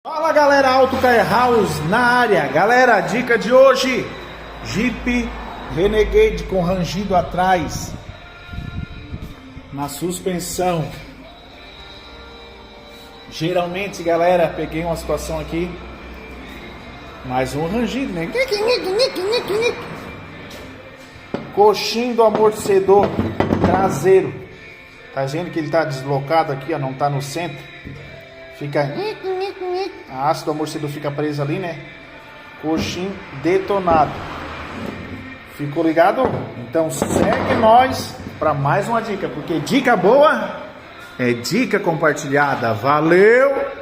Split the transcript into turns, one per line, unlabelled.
Fala galera, Auto Car House na área. Galera, a dica de hoje: Jeep Renegade com rangido atrás na suspensão. Geralmente, galera, peguei uma situação aqui, mais um rangido, né? Coxinho do amortecedor traseiro. Tá vendo que ele tá deslocado aqui, ó, não tá no centro. Fica... A haste do amortecedor fica presa ali, né? Coxinho detonado. Ficou ligado? Então segue nós para mais uma dica, porque dica boa é dica compartilhada. Valeu!